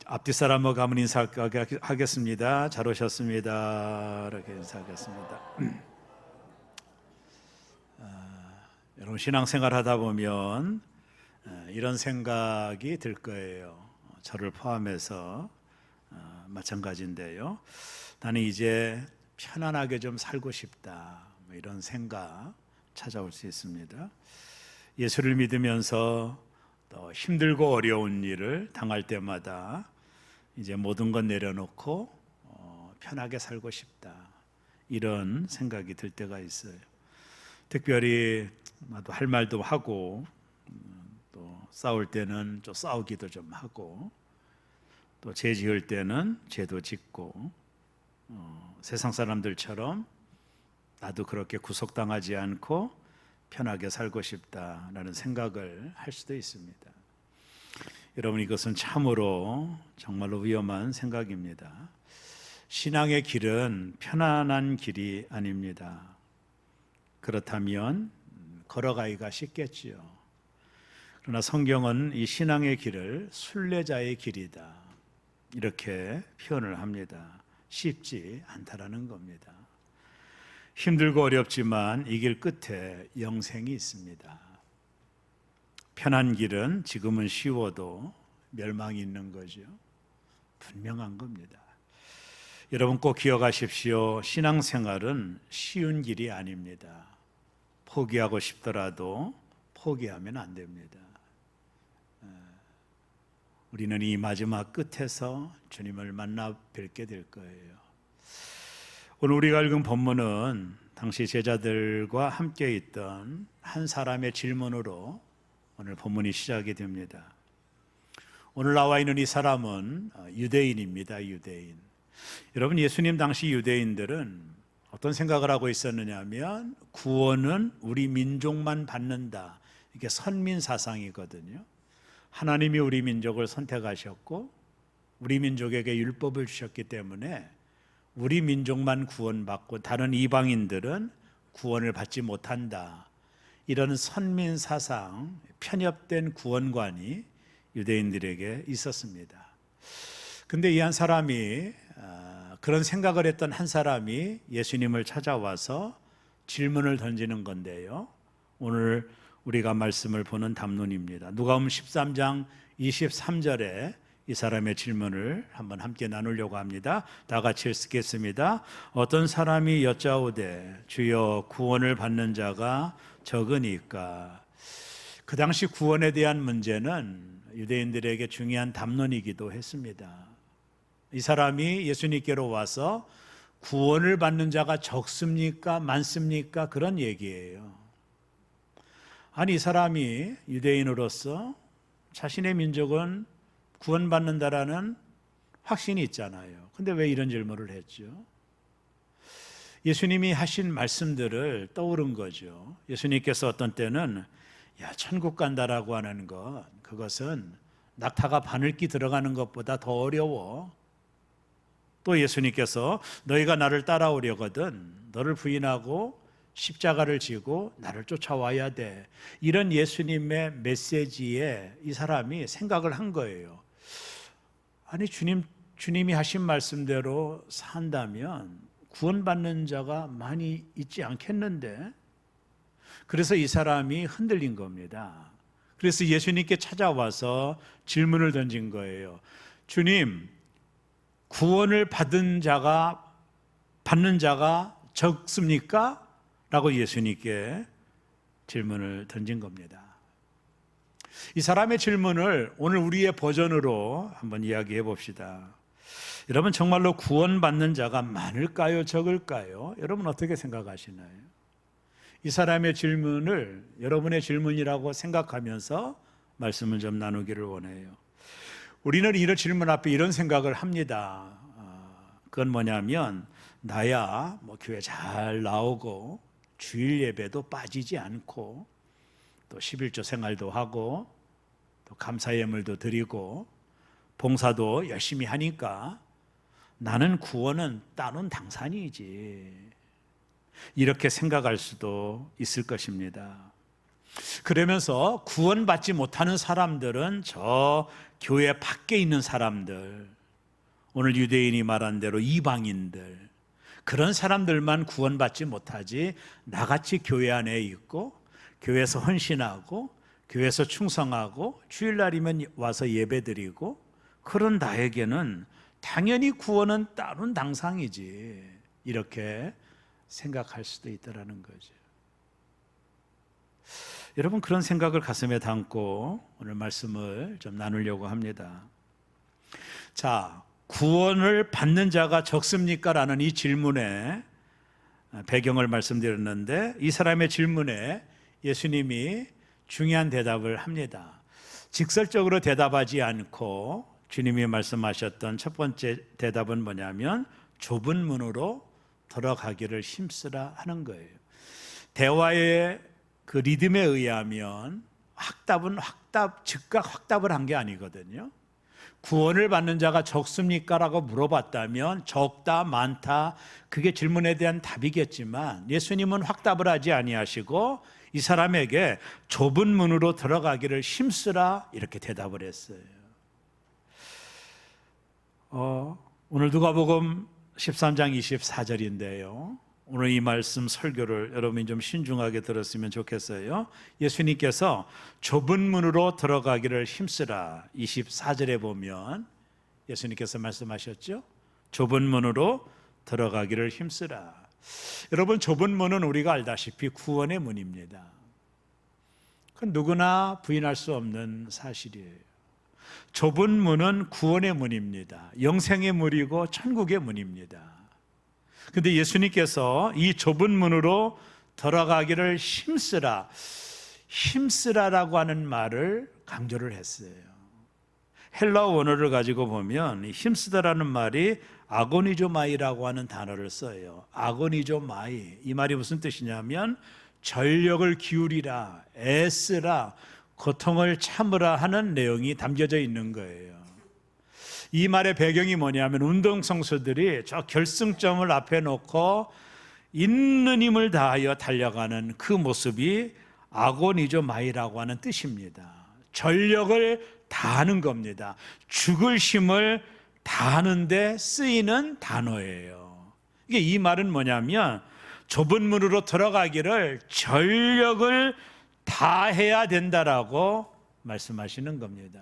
앞뒤 사람과 가문 인사하겠습니다. 잘 오셨습니다. 이렇게 인사하겠습니다. 여러분 신앙생활 하다 보면 이런 생각이 들 거예요. 저를 포함해서 마찬가지인데요. 나는 이제 편안하게 좀 살고 싶다. 이런 생각 찾아올 수 있습니다. 예수를 믿으면서 또 힘들고 어려운 일을 당할 때마다 이제 모든 것 내려놓고 편하게 살고 싶다. 이런 생각이 들 때가 있어요. 특별히 나도 할 말도 하고 또 싸울 때는 좀 싸우기도 좀 하고 또 죄 지을 때는 죄도 짓고 세상 사람들처럼 나도 그렇게 구속당하지 않고 편하게 살고 싶다라는 생각을 할 수도 있습니다. 여러분 이것은 참으로 정말로 위험한 생각입니다. 신앙의 길은 편안한 길이 아닙니다. 그렇다면 걸어가기가 쉽겠지요. 그러나 성경은 이 신앙의 길을 순례자의 길이다 이렇게 표현을 합니다. 쉽지 않다라는 겁니다. 힘들고 어렵지만 이 길 끝에 영생이 있습니다. 편한 길은 지금은 쉬워도 멸망이 있는 거죠. 분명한 겁니다. 여러분 꼭 기억하십시오. 신앙생활은 쉬운 길이 아닙니다. 포기하고 싶더라도 포기하면 안 됩니다. 우리는 이 마지막 끝에서 주님을 만나 뵙게 될 거예요. 오늘 우리가 읽은 본문은 당시 제자들과 함께 있던 한 사람의 질문으로 오늘 본문이 시작이 됩니다. 오늘 나와 있는 이 사람은 유대인입니다. 유대인. 여러분 예수님 당시 유대인들은 어떤 생각을 하고 있었느냐 하면 구원은 우리 민족만 받는다. 이게 선민 사상이거든요. 하나님이 우리 민족을 선택하셨고 우리 민족에게 율법을 주셨기 때문에 우리 민족만 구원받고 다른 이방인들은 구원을 받지 못한다. 이런 선민 사상, 편협된 구원관이 유대인들에게 있었습니다. 근데 이 한 사람이 그런 생각을 했던 한 사람이 예수님을 찾아와서 질문을 던지는 건데요. 오늘 우리가 말씀을 보는 담론입니다. 누가복음 13장 23절에 이 사람의 질문을 한번 함께 나누려고 합니다. 다 같이 읽겠습니다. 어떤 사람이 여짜오되 주여 구원을 받는 자가 적으니까. 그 당시 구원에 대한 문제는 유대인들에게 중요한 담론이기도 했습니다. 이 사람이 예수님께로 와서 구원을 받는 자가 적습니까? 많습니까? 그런 얘기예요. 아니 이 사람이 유대인으로서 자신의 민족은 구원받는다라는 확신이 있잖아요. 근데 왜 이런 질문을 했죠? 예수님이 하신 말씀들을 떠오른 거죠. 예수님께서 어떤 때는 천국 간다라고 하는 것, 그것은 낙타가 바늘기 들어가는 것보다 더 어려워. 또 예수님께서 너희가 나를 따라오려거든 너를 부인하고 십자가를 지고 나를 쫓아와야 돼. 이런 예수님의 메시지에 이 사람이 생각을 한 거예요. 아니 주님이 하신 말씀대로 산다면 구원받는 자가 많이 있지 않겠는데? 그래서 이 사람이 흔들린 겁니다. 그래서 예수님께 찾아와서 질문을 던진 거예요. 주님, 구원을 받는 자가 받는 자가 적습니까? 라고 예수님께 질문을 던진 겁니다. 이 사람의 질문을 오늘 우리의 버전으로 한번 이야기해 봅시다. 여러분 정말로 구원받는 자가 많을까요? 적을까요? 여러분 어떻게 생각하시나요? 이 사람의 질문을 여러분의 질문이라고 생각하면서 말씀을 좀 나누기를 원해요. 우리는 이런 질문 앞에 이런 생각을 합니다. 그건 뭐냐면 나야 교회 잘 나오고 주일 예배도 빠지지 않고 또 11조 생활도 하고 또 감사 예물도 드리고 봉사도 열심히 하니까 나는 구원은 따놓은 당산이지. 이렇게 생각할 수도 있을 것입니다. 그러면서 구원받지 못하는 사람들은 저 교회 밖에 있는 사람들, 오늘 유대인이 말한 대로 이방인들, 그런 사람들만 구원받지 못하지 나같이 교회 안에 있고 교회에서 헌신하고 교회에서 충성하고 주일날이면 와서 예배드리고 그런 나에게는 당연히 구원은 따른 당상이지, 이렇게 생각할 수도 있다라는 거죠. 여러분, 그런 생각을 가슴에 담고 오늘 말씀을 좀 나누려고 합니다. 자, 구원을 받는 자가 적습니까? 라는 이 질문에 배경을 말씀드렸는데, 이 사람의 질문에 예수님이 중요한 대답을 합니다. 직설적으로 대답하지 않고 주님이 말씀하셨던 첫 번째 대답은 뭐냐면 좁은 문으로 들어가기를 힘쓰라 하는 거예요. 대화의 그 리듬에 의하면 확답은 즉각 확답을 한 게 아니거든요. 구원을 받는 자가 적습니까? 라고 물어봤다면 적다, 많다, 그게 질문에 대한 답이겠지만 예수님은 확답을 하지 아니하시고 이 사람에게 좁은 문으로 들어가기를 힘쓰라, 이렇게 대답을 했어요. 오늘 누가복음 13장 24절인데요. 오늘 이 말씀 설교를 여러분이 좀 신중하게 들었으면 좋겠어요. 예수님께서 좁은 문으로 들어가기를 힘쓰라, 24절에 보면 예수님께서 말씀하셨죠. 좁은 문으로 들어가기를 힘쓰라. 여러분, 좁은 문은 우리가 알다시피 구원의 문입니다. 그건 누구나 부인할 수 없는 사실이에요. 좁은 문은 구원의 문입니다. 영생의 문이고 천국의 문입니다. 그런데 예수님께서 이 좁은 문으로 들어가기를 힘쓰라, 힘쓰라라고 하는 말을 강조를 했어요. 헬라어 원어를 가지고 보면 힘쓰다라는 말이 아고니조마이라고 하는 단어를 써요. 아고니조마이, 이 말이 무슨 뜻이냐면 전력을 기울이라, 애쓰라, 고통을 참으라 하는 내용이 담겨져 있는 거예요. 이 말의 배경이 뭐냐면 운동선수들이 저 결승점을 앞에 놓고 있는 힘을 다하여 달려가는 그 모습이 아고니조마이라고 하는 뜻입니다. 전력을 다하는 겁니다. 죽을 힘을 다하는데 쓰이는 단어예요. 이게 이 말은 뭐냐면 좁은 문으로 들어가기를 전력을 다해야 된다라고 말씀하시는 겁니다.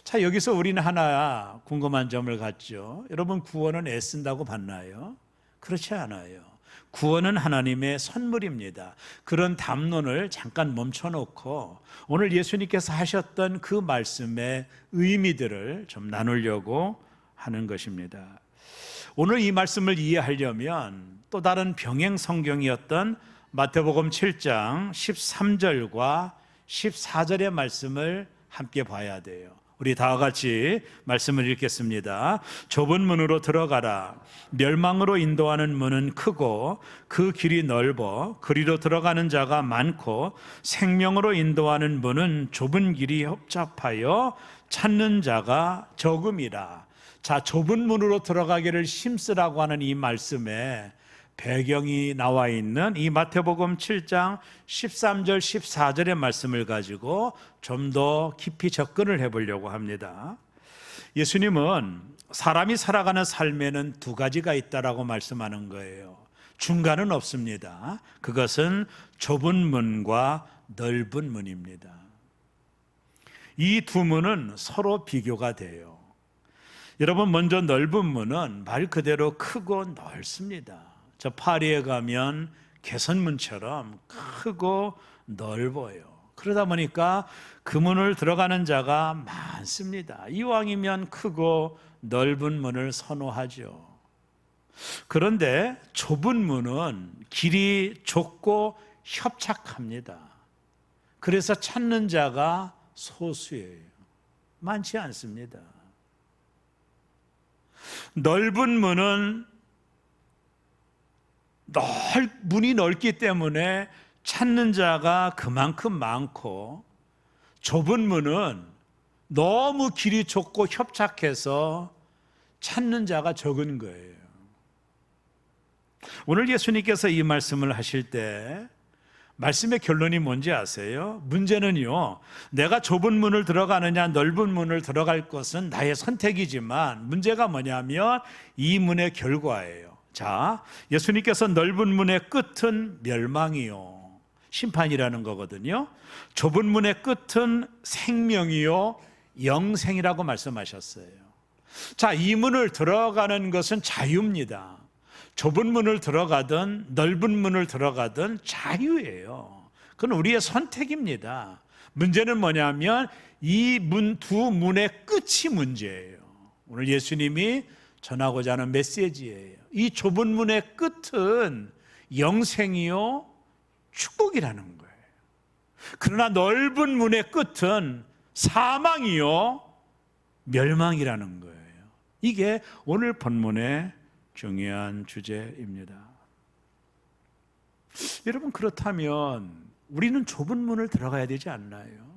자, 여기서 우리는 하나 궁금한 점을 갖죠. 여러분, 구원은 애쓴다고 봤나요? 그렇지 않아요. 구원은 하나님의 선물입니다. 그런 담론을 잠깐 멈춰놓고 오늘 예수님께서 하셨던 그 말씀의 의미들을 좀 나누려고 하는 것입니다. 오늘 이 말씀을 이해하려면 또 다른 병행 성경이었던 마태복음 7장 13절과 14절의 말씀을 함께 봐야 돼요. 우리 다 같이 말씀을 읽겠습니다. 좁은 문으로 들어가라. 멸망으로 인도하는 문은 크고 그 길이 넓어 그리로 들어가는 자가 많고 생명으로 인도하는 문은 좁은 길이 협잡하여 찾는 자가 적음이라. 자, 좁은 문으로 들어가기를 힘쓰라고 하는 이 말씀에 배경이 나와 있는 이 마태복음 7장 13절 14절의 말씀을 가지고 좀 더 깊이 접근을 해보려고 합니다. 예수님은 사람이 살아가는 삶에는 두 가지가 있다라고 말씀하는 거예요. 중간은 없습니다. 그것은 좁은 문과 넓은 문입니다. 이 두 문은 서로 비교가 돼요. 여러분, 먼저 넓은 문은 말 그대로 크고 넓습니다. 저 파리에 가면 개선문처럼 크고 넓어요. 그러다 보니까 그 문을 들어가는 자가 많습니다. 이왕이면 크고 넓은 문을 선호하죠. 그런데 좁은 문은 길이 좁고 협착합니다. 그래서 찾는 자가 소수예요. 많지 않습니다. 넓은 문은 문이 넓기 때문에 찾는 자가 그만큼 많고, 좁은 문은 너무 길이 좁고 협착해서 찾는 자가 적은 거예요. 오늘 예수님께서 이 말씀을 하실 때 말씀의 결론이 뭔지 아세요? 문제는요, 내가 좁은 문을 들어가느냐 넓은 문을 들어갈 것은 나의 선택이지만 문제가 뭐냐면 이 문의 결과예요. 자, 예수님께서 넓은 문의 끝은 멸망이요, 심판이라는 거거든요. 좁은 문의 끝은 생명이요, 영생이라고 말씀하셨어요. 자, 이 문을 들어가는 것은 자유입니다. 좁은 문을 들어가든 넓은 문을 들어가든 자유예요. 그건 우리의 선택입니다. 문제는 뭐냐면 이 두 문의 끝이 문제예요. 오늘 예수님이 전하고자 하는 메시지예요. 이 좁은 문의 끝은 영생이요, 축복이라는 거예요. 그러나 넓은 문의 끝은 사망이요, 멸망이라는 거예요. 이게 오늘 본문의 중요한 주제입니다. 여러분, 그렇다면 우리는 좁은 문을 들어가야 되지 않나요?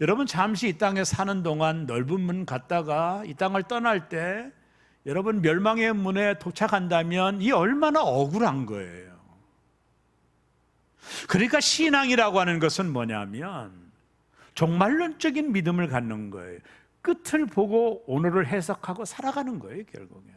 여러분, 잠시 이 땅에 사는 동안 넓은 문 갔다가 이 땅을 떠날 때 여러분 멸망의 문에 도착한다면 이 얼마나 억울한 거예요. 그러니까 신앙이라고 하는 것은 뭐냐면 종말론적인 믿음을 갖는 거예요. 끝을 보고 오늘을 해석하고 살아가는 거예요. 결국에는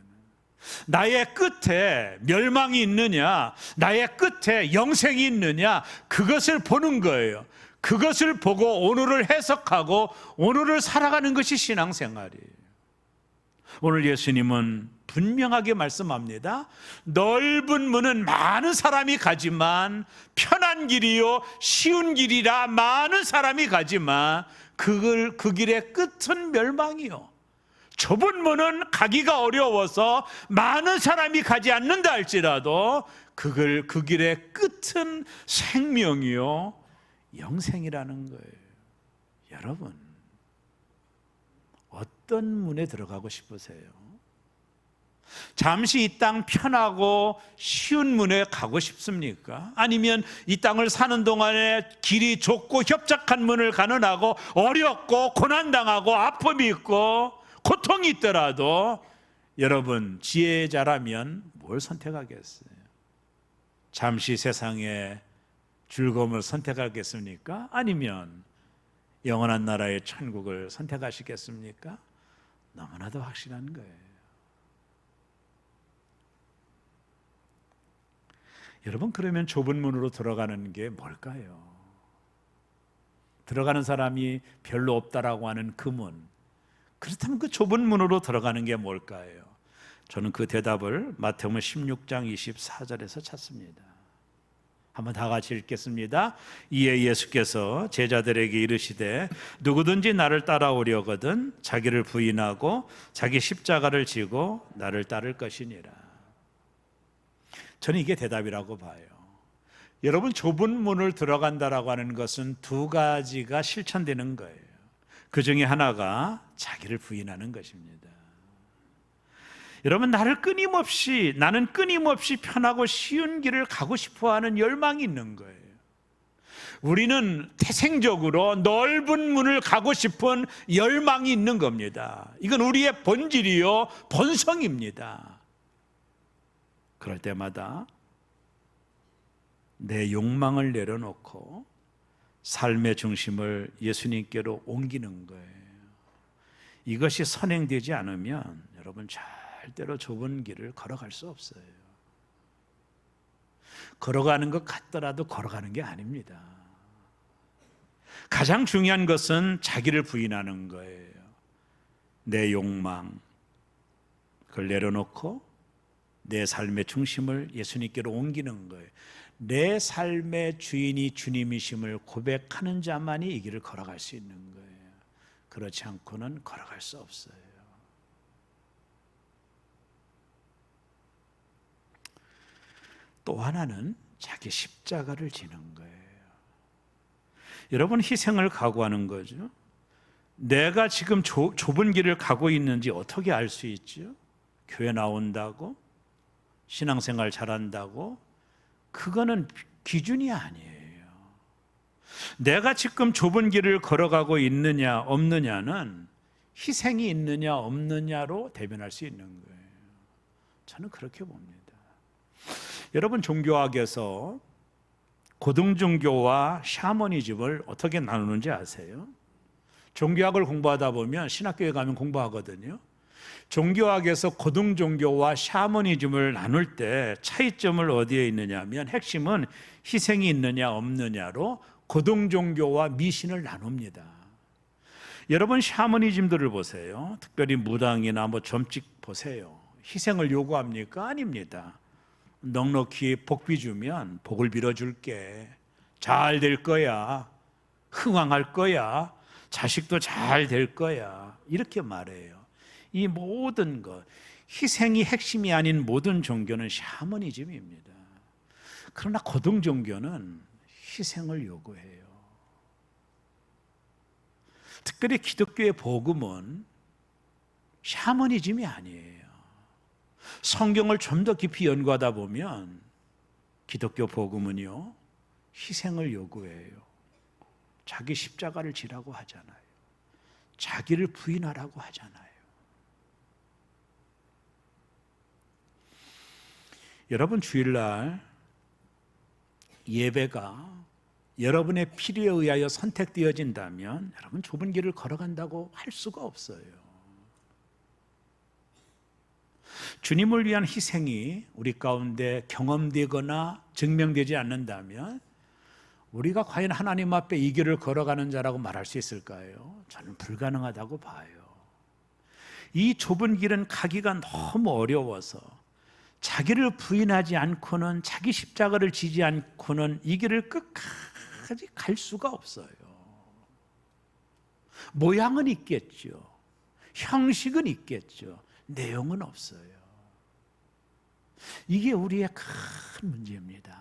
나의 끝에 멸망이 있느냐, 나의 끝에 영생이 있느냐, 그것을 보는 거예요. 그것을 보고 오늘을 해석하고 오늘을 살아가는 것이 신앙생활이에요. 오늘 예수님은 분명하게 말씀합니다. 넓은 문은 많은 사람이 가지만 편한 길이요 쉬운 길이라 많은 사람이 가지만 그 길의 끝은 멸망이요, 좁은 문은 가기가 어려워서 많은 사람이 가지 않는다 할지라도 그 길의 끝은 생명이요 영생이라는 거예요. 여러분, 어떤 문에 들어가고 싶으세요? 잠시 이 땅 편하고 쉬운 문에 가고 싶습니까? 아니면 이 땅을 사는 동안에 길이 좁고 협착한 문을 가는하고 어렵고 고난당하고 아픔이 있고 고통이 있더라도 여러분 지혜자라면 뭘 선택하겠어요? 잠시 세상의 즐거움을 선택하겠습니까? 아니면 영원한 나라의 천국을 선택하시겠습니까? 너무나도 확실한 거예요. 여러분, 그러면 좁은 문으로 들어가는 게 뭘까요? 들어가는 사람이 별로 없다라고 하는 그 문, 그렇다면 그 좁은 문으로 들어가는 게 뭘까요? 저는 그 대답을 마태복음 16장 24절에서 찾습니다. 한번 다 같이 읽겠습니다. 이에 예수께서 제자들에게 이르시되 누구든지 나를 따라오려거든 자기를 부인하고 자기 십자가를 지고 나를 따를 것이니라. 저는 이게 대답이라고 봐요. 여러분, 좁은 문을 들어간다라고 하는 것은 두 가지가 실천되는 거예요. 그 중에 하나가 자기를 부인하는 것입니다. 여러분, 나는 끊임없이 편하고 쉬운 길을 가고 싶어하는 열망이 있는 거예요. 우리는 태생적으로 넓은 문을 가고 싶은 열망이 있는 겁니다. 이건 우리의 본질이요 본성입니다. 그럴 때마다 내 욕망을 내려놓고 삶의 중심을 예수님께로 옮기는 거예요. 이것이 선행되지 않으면 여러분 절대로 좁은 길을 걸어갈 수 없어요. 걸어가는 것 같더라도 걸어가는 게 아닙니다. 가장 중요한 것은 자기를 부인하는 거예요. 내 욕망, 그걸 내려놓고 내 삶의 중심을 예수님께로 옮기는 거예요. 내 삶의 주인이 주님이심을 고백하는 자만이 이 길을 걸어갈 수 있는 거예요. 그렇지 않고는 걸어갈 수 없어요. 또 하나는 자기 십자가를 지는 거예요. 여러분, 희생을 각오하는 거죠. 내가 지금 좁은 길을 가고 있는지 어떻게 알 수 있죠? 교회 나온다고, 신앙생활 잘한다고, 그거는 기준이 아니에요. 내가 지금 좁은 길을 걸어가고 있느냐 없느냐는 희생이 있느냐 없느냐로 대변할 수 있는 거예요. 저는 그렇게 봅니다. 여러분, 종교학에서 고등종교와 샤머니즘을 어떻게 나누는지 아세요? 종교학을 공부하다 보면 신학교에 가면 공부하거든요. 종교학에서 고등종교와 샤머니즘을 나눌 때 차이점을 어디에 있느냐 하면 핵심은 희생이 있느냐 없느냐로 고등종교와 미신을 나눕니다. 여러분 샤머니즘들을 보세요. 특별히 무당이나 점찍 보세요. 희생을 요구합니까? 아닙니다. 넉넉히 복비 주면 복을 빌어줄게, 잘 될 거야, 흥왕할 거야, 자식도 잘 될 거야, 이렇게 말해요. 이 모든 것, 희생이 핵심이 아닌 모든 종교는 샤머니즘입니다. 그러나 고등 종교는 희생을 요구해요. 특별히 기독교의 복음은 샤머니즘이 아니에요. 성경을 좀 더 깊이 연구하다 보면 기독교 복음은요, 희생을 요구해요. 자기 십자가를 지라고 하잖아요. 자기를 부인하라고 하잖아요. 여러분 주일날 예배가 여러분의 필요에 의하여 선택되어진다면 여러분 좁은 길을 걸어간다고 할 수가 없어요. 주님을 위한 희생이 우리 가운데 경험되거나 증명되지 않는다면 우리가 과연 하나님 앞에 이 길을 걸어가는 자라고 말할 수 있을까요? 저는 불가능하다고 봐요. 이 좁은 길은 가기가 너무 어려워서 자기를 부인하지 않고는, 자기 십자가를 지지 않고는 이 길을 끝까지 갈 수가 없어요. 모양은 있겠죠. 형식은 있겠죠. 내용은 없어요. 이게 우리의 큰 문제입니다.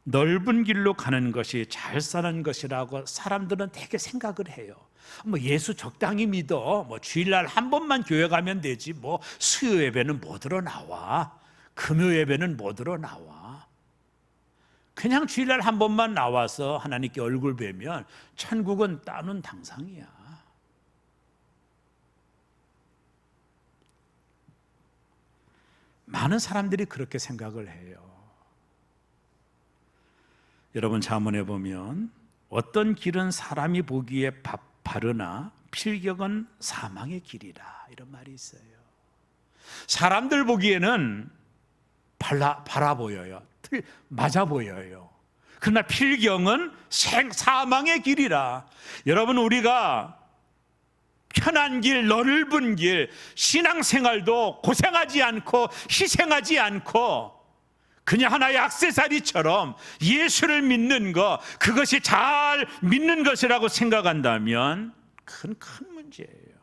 넓은 길로 가는 것이 잘 사는 것이라고 사람들은 되게 생각을 해요. 예수 적당히 믿어, 주일날 한 번만 교회 가면 되지, 수요 예배는 뭐 들어 나와, 금요 예배는 뭐 들어 나와. 그냥 주일날 한 번만 나와서 하나님께 얼굴 뵈면 천국은 따는 당상이야. 많은 사람들이 그렇게 생각을 해요. 여러분 잠언에 보면 어떤 길은 사람이 보기에 바르나 필경은 사망의 길이라, 이런 말이 있어요. 사람들 보기에는 바라 보여요. 맞아 보여요. 그러나 필경은 사망의 길이라. 여러분 우리가 편한 길, 넓은 길, 신앙생활도 고생하지 않고 희생하지 않고 그냥 하나의 액세서리처럼 예수를 믿는 것, 그것이 잘 믿는 것이라고 생각한다면 큰 문제예요.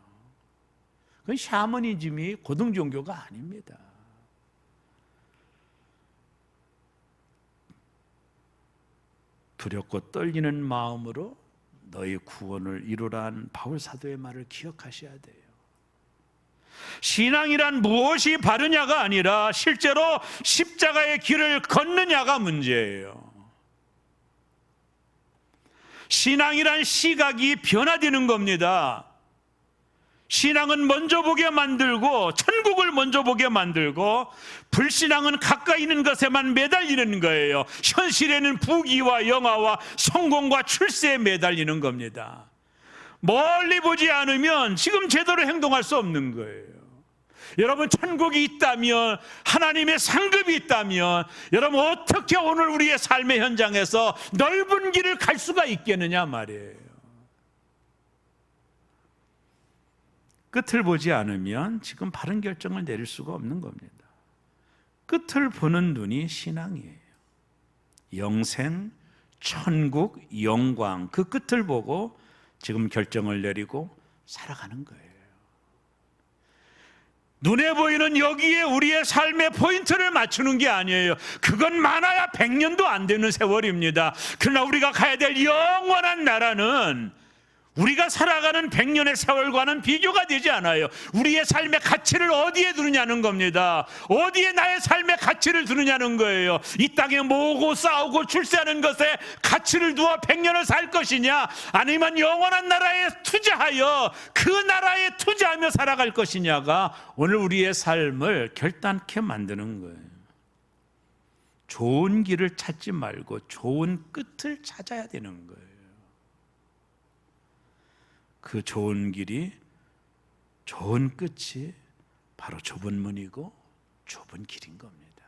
그건 샤머니즘이 고등종교가 아닙니다. 두렵고 떨리는 마음으로 너희 구원을 이루라는 바울 사도의 말을 기억하셔야 돼요. 신앙이란 무엇이 바르냐가 아니라 실제로 십자가의 길을 걷느냐가 문제예요. 신앙이란 시각이 변화되는 겁니다. 신앙은 먼저 보게 만들고 천국을 먼저 보게 만들고, 불신앙은 가까이 있는 것에만 매달리는 거예요. 현실에는 부귀와 영화와 성공과 출세에 매달리는 겁니다. 멀리 보지 않으면 지금 제대로 행동할 수 없는 거예요. 여러분 천국이 있다면, 하나님의 상급이 있다면 여러분 어떻게 오늘 우리의 삶의 현장에서 넓은 길을 갈 수가 있겠느냐 말이에요. 끝을 보지 않으면 지금 바른 결정을 내릴 수가 없는 겁니다. 끝을 보는 눈이 신앙이에요. 영생, 천국, 영광, 그 끝을 보고 지금 결정을 내리고 살아가는 거예요. 눈에 보이는 여기에 우리의 삶의 포인트를 맞추는 게 아니에요. 그건 많아야 100년도 안 되는 세월입니다. 그러나 우리가 가야 될 영원한 나라는 우리가 살아가는 100년의 세월과는 비교가 되지 않아요. 우리의 삶의 가치를 어디에 두느냐는 겁니다. 어디에 나의 삶의 가치를 두느냐는 거예요. 이 땅에 모으고 싸우고 출세하는 것에 가치를 두어 100년을 살 것이냐, 아니면 영원한 나라에 투자하여 그 나라에 투자하며 살아갈 것이냐가 오늘 우리의 삶을 결단케 만드는 거예요. 좋은 길을 찾지 말고 좋은 끝을 찾아야 되는 거예요. 그 좋은 길이, 좋은 끝이 바로 좁은 문이고 좁은 길인 겁니다.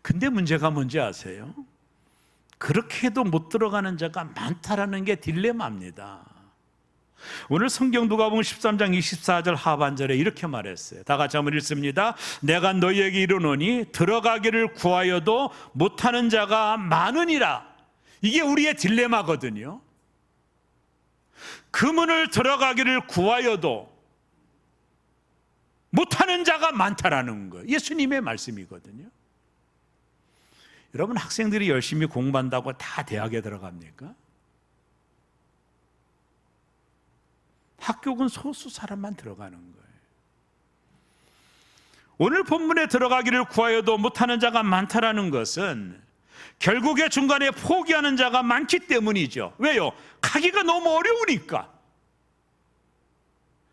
근데 문제가 뭔지 아세요? 그렇게 해도 못 들어가는 자가 많다라는 게 딜레마입니다. 오늘 성경 누가복음 13장 24절 하반절에 이렇게 말했어요. 다 같이 한번 읽습니다. 내가 너희에게 이르노니 들어가기를 구하여도 못하는 자가 많으니라. 이게 우리의 딜레마거든요. 그 문을 들어가기를 구하여도 못하는 자가 많다라는 거예요. 예수님의 말씀이거든요. 여러분, 학생들이 열심히 공부한다고 다 대학에 들어갑니까? 학교는 소수 사람만 들어가는 거예요. 오늘 본문에 들어가기를 구하여도 못하는 자가 많다라는 것은 결국에 중간에 포기하는 자가 많기 때문이죠. 왜요? 가기가 너무 어려우니까.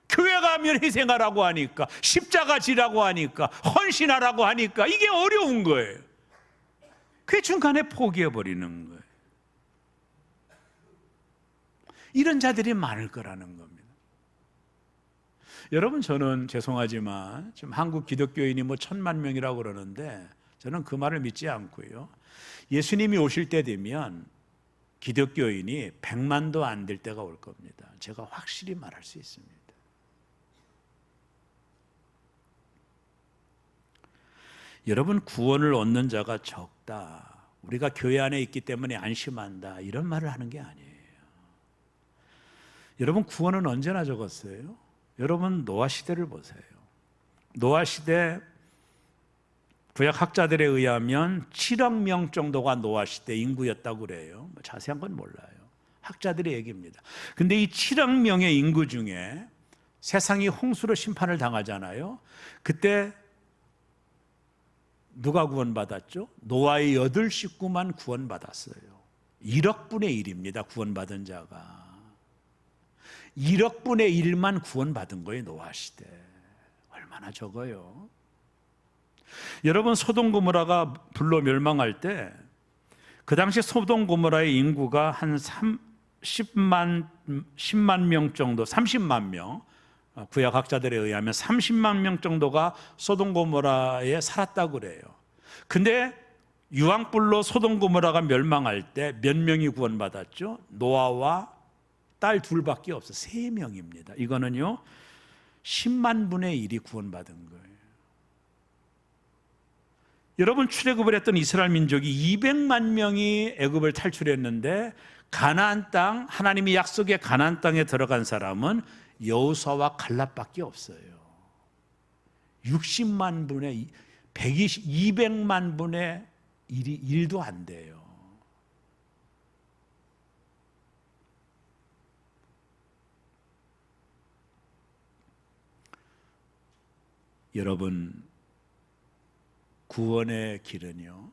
교회 가면 희생하라고 하니까, 십자가 지라고 하니까, 헌신하라고 하니까 이게 어려운 거예요. 그 중간에 포기해버리는 거예요. 이런 자들이 많을 거라는 겁니다. 여러분, 저는 죄송하지만 지금 한국 기독교인이 1,000만 명이라고 그러는데 저는 그 말을 믿지 않고요. 예수님이 오실 때 되면 기독교인이 100만도 안 될 때가 올 겁니다. 제가 확실히 말할 수 있습니다. 여러분, 구원을 얻는 자가 적다, 우리가 교회 안에 있기 때문에 안심한다, 이런 말을 하는 게 아니에요. 여러분, 구원은 언제나 적었어요. 여러분, 노아 시대를 보세요. 노아 시대 구약 학자들에 의하면 7억 명 정도가 노아 시대 인구였다고 그래요. 자세한 건 몰라요. 학자들의 얘기입니다. 근데 이 7억 명의 인구 중에 세상이 홍수로 심판을 당하잖아요. 그때 누가 구원받았죠? 노아의 8식구만 구원받았어요. 1억 분의 1입니다. 구원받은 자가 1억 분의 1만 구원받은 거예요. 노아 시대. 얼마나 적어요. 여러분, 소돔 고모라가 불로 멸망할 때 그 당시 소돔 고모라의 인구가 한 10만 명 정도, 30만 명, 구약학자들에 의하면 30만 명 정도가 소돔 고모라에 살았다고 그래요. 근데 유황불로 소돔 고모라가 멸망할 때 몇 명이 구원받았죠? 노아와 딸 둘밖에 없어. 3명입니다. 이거는요 10만 분의 1이 구원받은 거예요. 여러분, 출애굽을 했던 이스라엘 민족이 200만 명이 애굽을 탈출했는데 가나안 땅, 하나님이 약속의 가나안 땅에 들어간 사람은 여호수아와 갈렙밖에 없어요. 60만 분의 200만 분의 1도 안 돼요. 여러분, 구원의 길은요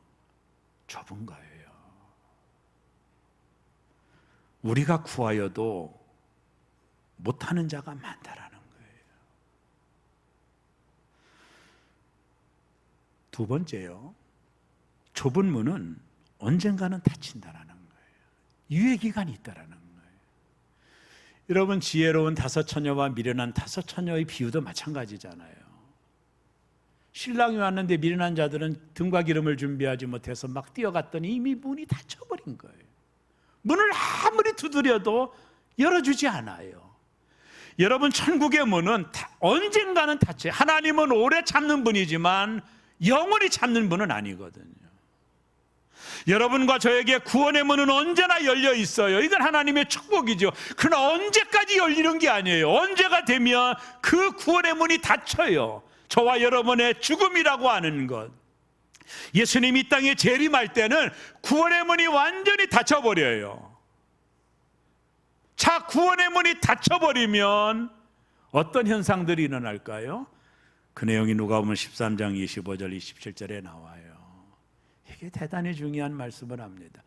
좁은 거예요. 우리가 구하여도 못하는 자가 많다라는 거예요. 두 번째요, 좁은 문은 언젠가는 닫힌다라는 거예요. 유예기간이 있다라는 거예요. 여러분, 지혜로운 5 처녀와 미련한 5 처녀의 비유도 마찬가지잖아요. 신랑이 왔는데 미련한 자들은 등과 기름을 준비하지 못해서 막 뛰어갔더니 이미 문이 닫혀버린 거예요. 문을 아무리 두드려도 열어주지 않아요. 여러분, 천국의 문은 언젠가는 닫혀요. 하나님은 오래 참는 분이지만 영원히 참는 분은 아니거든요. 여러분과 저에게 구원의 문은 언제나 열려 있어요. 이건 하나님의 축복이죠. 그러나 언제까지 열리는 게 아니에요. 언제가 되면 그 구원의 문이 닫혀요. 저와 여러분의 죽음이라고 하는 것. 예수님이 이 땅에 재림할 때는 구원의 문이 완전히 닫혀버려요. 자, 구원의 문이 닫혀버리면 어떤 현상들이 일어날까요? 그 내용이 누가복음 13장 25절 27절에 나와요. 이게 대단히 중요한 말씀을 합니다.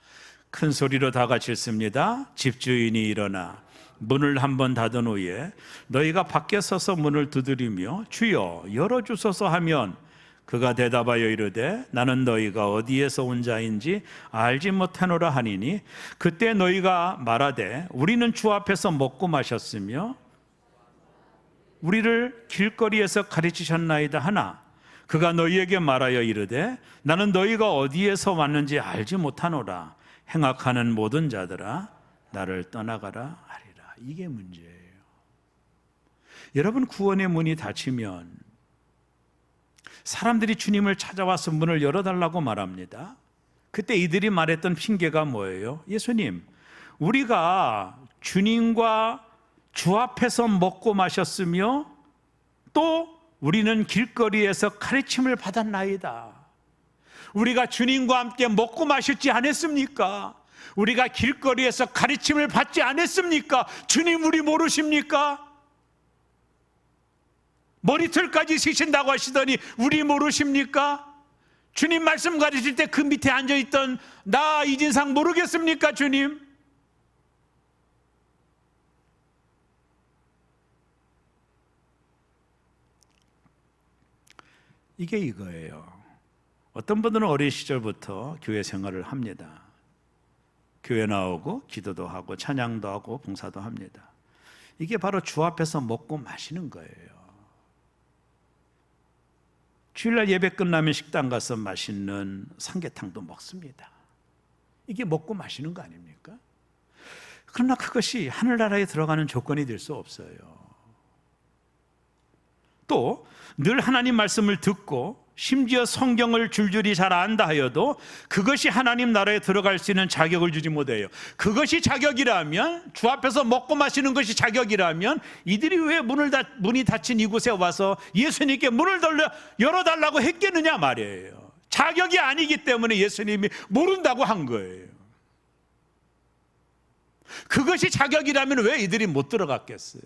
큰 소리로 다 같이 읽습니다. 집주인이 일어나 문을 한번 닫은 후에 너희가 밖에 서서 문을 두드리며 주여 열어주소서 하면 그가 대답하여 이르되 나는 너희가 어디에서 온 자인지 알지 못하노라 하니니 그때 너희가 말하되 우리는 주 앞에서 먹고 마셨으며 우리를 길거리에서 가르치셨나이다 하나 그가 너희에게 말하여 이르되 나는 너희가 어디에서 왔는지 알지 못하노라. 행악하는 모든 자들아 나를 떠나가라 하리라. 이게 문제예요. 여러분, 구원의 문이 닫히면 사람들이 주님을 찾아와서 문을 열어달라고 말합니다. 그때 이들이 말했던 핑계가 뭐예요? 예수님, 우리가 주님과 주 앞에서 먹고 마셨으며 또 우리는 길거리에서 가르침을 받았나이다. 우리가 주님과 함께 먹고 마셨지 않았습니까? 우리가 길거리에서 가르침을 받지 않았습니까? 주님 우리 모르십니까? 머리털까지 쓰신다고 하시더니 우리 모르십니까? 주님 말씀 가르칠 때 그 밑에 앉아있던 나 이진상 모르겠습니까 주님? 이게 이거예요. 어떤 분들은 어린 시절부터 교회 생활을 합니다. 교회 나오고 기도도 하고 찬양도 하고 봉사도 합니다. 이게 바로 주 앞에서 먹고 마시는 거예요. 주일날 예배 끝나면 식당 가서 맛있는 삼계탕도 먹습니다. 이게 먹고 마시는 거 아닙니까? 그러나 그것이 하늘나라에 들어가는 조건이 될 수 없어요. 또 늘 하나님 말씀을 듣고 심지어 성경을 줄줄이 잘 안다 하여도 그것이 하나님 나라에 들어갈 수 있는 자격을 주지 못해요. 그것이 자격이라면, 주 앞에서 먹고 마시는 것이 자격이라면 이들이 왜 문이 닫힌 이곳에 와서 예수님께 문을 열어달라고 했겠느냐 말이에요. 자격이 아니기 때문에 예수님이 모른다고 한 거예요. 그것이 자격이라면 왜 이들이 못 들어갔겠어요?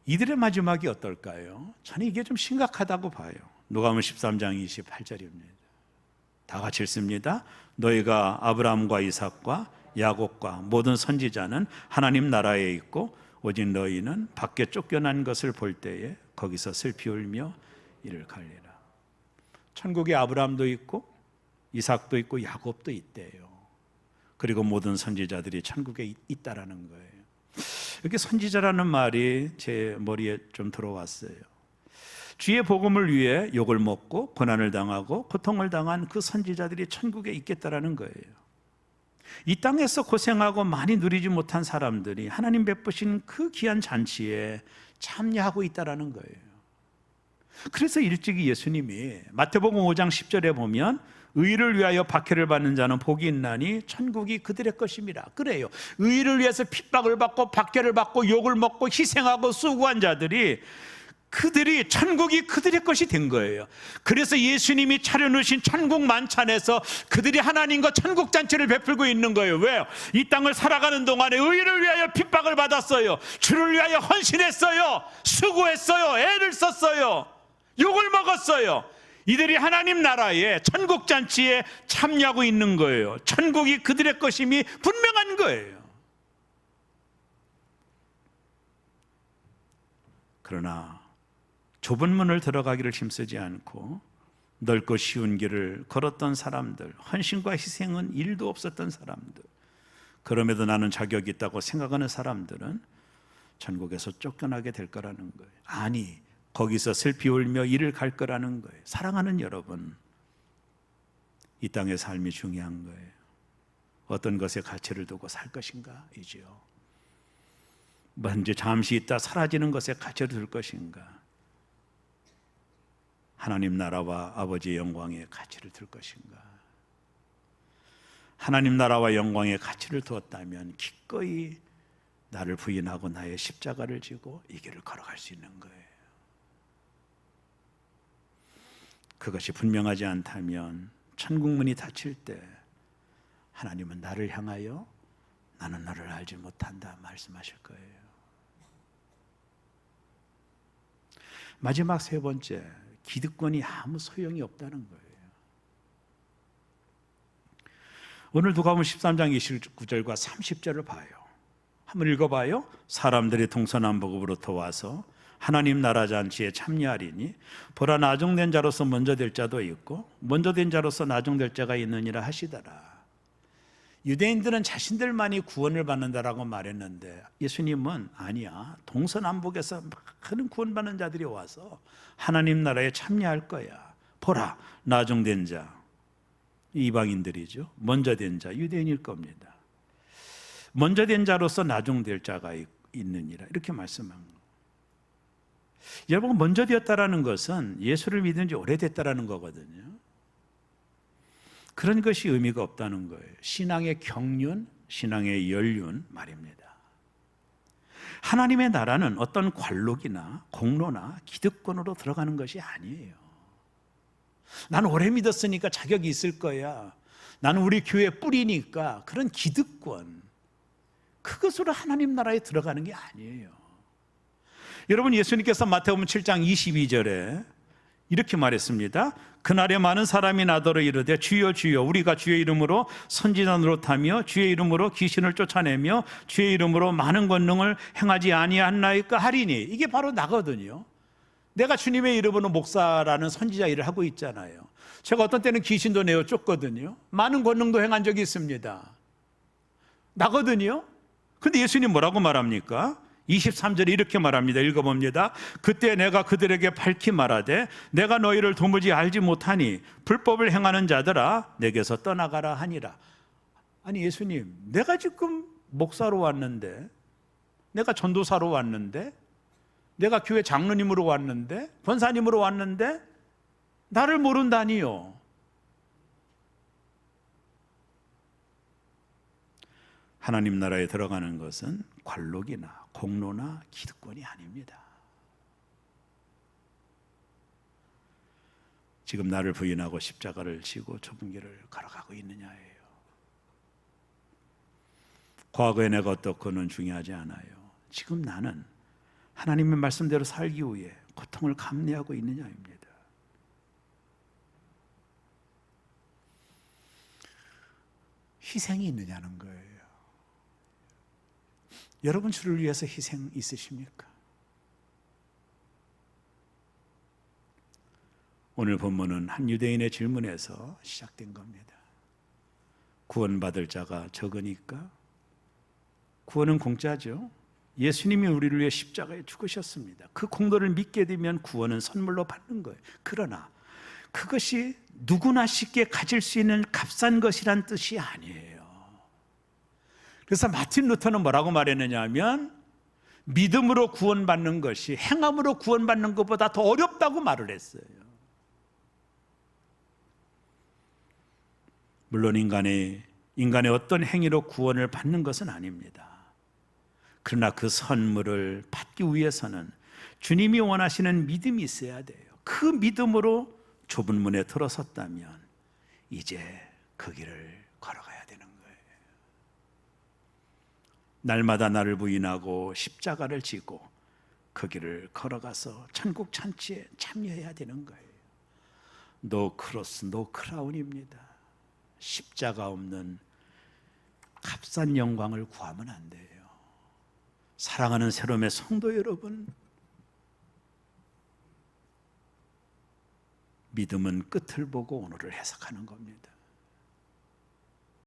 이들의 마지막이 어떨까요? 저는 이게 좀 심각하다고 봐요. 누가복음 13장 28절입니다. 다 같이 읽습니다. 너희가 아브라함과 이삭과 야곱과 모든 선지자는 하나님 나라에 있고 오직 너희는 밖에 쫓겨난 것을 볼 때에 거기서 슬피 울며 이를 갈리라. 천국에 아브라함도 있고 이삭도 있고 야곱도 있대요. 그리고 모든 선지자들이 천국에 있다라는 거예요. 이렇게 선지자라는 말이 제 머리에 좀 들어왔어요. 주의 복음을 위해 욕을 먹고 고난을 당하고 고통을 당한 그 선지자들이 천국에 있겠다라는 거예요. 이 땅에서 고생하고 많이 누리지 못한 사람들이 하나님 베푸신 그 귀한 잔치에 참여하고 있다라는 거예요. 그래서 일찍이 예수님이 마태복음 5장 10절에 보면 의를 위하여 박해를 받는 자는 복이 있나니 천국이 그들의 것입니다. 그래요. 의를 위해서 핍박을 받고 박해를 받고 욕을 먹고 희생하고 수고한 자들이 천국이 그들의 것이 된 거예요. 그래서 예수님이 차려놓으신 천국 만찬에서 그들이 하나님과 천국 잔치를 베풀고 있는 거예요. 왜요? 이 땅을 살아가는 동안에 의를 위하여 핍박을 받았어요. 주를 위하여 헌신했어요. 수고했어요. 애를 썼어요. 욕을 먹었어요. 이들이 하나님 나라의 천국 잔치에 참여하고 있는 거예요. 천국이 그들의 것임이 분명한 거예요. 그러나 좁은 문을 들어가기를 힘쓰지 않고 넓고 쉬운 길을 걸었던 사람들, 헌신과 희생은 일도 없었던 사람들, 그럼에도 나는 자격이 있다고 생각하는 사람들은 천국에서 쫓겨나게 될 거라는 거예요. 아니, 거기서 슬피 울며 이를 갈 거라는 거예요. 사랑하는 여러분, 이 땅의 삶이 중요한 거예요. 어떤 것에 가치를 두고 살 것인가 이지요. 먼저 잠시 있다 사라지는 것에 가치를 둘 것인가, 하나님 나라와 아버지의 영광에 가치를 둘 것인가. 하나님 나라와 영광에 가치를 두었다면 기꺼이 나를 부인하고 나의 십자가를 지고 이 길을 걸어갈 수 있는 거예요. 그것이 분명하지 않다면 천국문이 닫힐 때 하나님은 나를 향하여 나는 너를 알지 못한다 말씀하실 거예요. 마지막 세 번째, 기득권이 아무 소용이 없다는 거예요. 오늘 누가복음 13장 29절과 30절을 봐요. 한번 읽어봐요. 사람들이 동서남북으로부터 와서 하나님 나라 잔치에 참여하리니 보라 나중된 자로서 먼저 될 자도 있고 먼저 된 자로서 나중될 자가 있느니라 하시더라. 유대인들은 자신들만이 구원을 받는다라고 말했는데 예수님은 아니야, 동서남북에서 많은 구원받는 자들이 와서 하나님 나라에 참여할 거야. 보라 나중된 자, 이방인들이죠. 먼저 된 자, 유대인일 겁니다. 먼저 된 자로서 나중될 자가 있느니라 이렇게 말씀한 거예요. 여러분, 먼저 되었다라는 것은 예수를 믿은 지 오래됐다라는 거거든요. 그런 것이 의미가 없다는 거예요. 신앙의 경륜, 신앙의 연륜 말입니다. 하나님의 나라는 어떤 관록이나 공로나 기득권으로 들어가는 것이 아니에요. 나는 오래 믿었으니까 자격이 있을 거야, 나는 우리 교회 뿌리니까, 그런 기득권, 그것으로 하나님 나라에 들어가는 게 아니에요. 여러분, 예수님께서 마태복음 7장 22절에 이렇게 말했습니다. 그날에 많은 사람이 나더러 이르되 주여 주여 우리가 주의 이름으로 선지자 노릇하며 주의 이름으로 귀신을 쫓아내며 주의 이름으로 많은 권능을 행하지 아니하나이까 하리니. 이게 바로 나거든요. 내가 주님의 이름으로 목사라는 선지자 일을 하고 있잖아요. 제가 어떤 때는 귀신도 내어 쫓거든요. 많은 권능도 행한 적이 있습니다. 나거든요. 근데 예수님 뭐라고 말합니까? 23절에 이렇게 말합니다. 읽어봅니다. 그때 내가 그들에게 밝히 말하되 내가 너희를 도무지 알지 못하니 불법을 행하는 자들아 내게서 떠나가라 하니라. 아니 예수님, 내가 지금 목사로 왔는데, 내가 전도사로 왔는데, 내가 교회 장로님으로 왔는데, 권사님으로 왔는데 나를 모른다니요. 하나님 나라에 들어가는 것은 관록이나 공로나 기득권이 아닙니다. 지금 나를 부인하고 십자가를 지고 좁은 길을 걸어가고 있느냐예요. 과거에 내가 어떻고는 중요하지 않아요. 지금 나는 하나님의 말씀대로 살기 위해 고통을 감내하고 있느냐입니다. 희생이 있느냐는 거예요. 여러분 주를 위해서 희생 있으십니까? 오늘 본문은 한 유대인의 질문에서 시작된 겁니다. 구원받을 자가 적으니까? 구원은 공짜죠. 예수님이 우리를 위해 십자가에 죽으셨습니다. 그 공로를 믿게 되면 구원은 선물로 받는 거예요. 그러나 그것이 누구나 쉽게 가질 수 있는 값싼 것이란 뜻이 아니에요. 그래서 마틴 루터는 뭐라고 말했느냐 하면 믿음으로 구원받는 것이 행함으로 구원받는 것보다 더 어렵다고 말을 했어요. 물론 인간의 어떤 행위로 구원을 받는 것은 아닙니다. 그러나 그 선물을 받기 위해서는 주님이 원하시는 믿음이 있어야 돼요. 그 믿음으로 좁은 문에 들어섰다면 이제 그 길을 걸어가야 되는 거예요. 날마다 나를 부인하고 십자가를 지고 그 길을 걸어가서 천국 잔치에 참여해야 되는 거예요. 노 크로스, 노 크라운입니다. 십자가 없는 값싼 영광을 구하면 안 돼요. 사랑하는 새롬의 성도 여러분, 믿음은 끝을 보고 오늘을 해석하는 겁니다.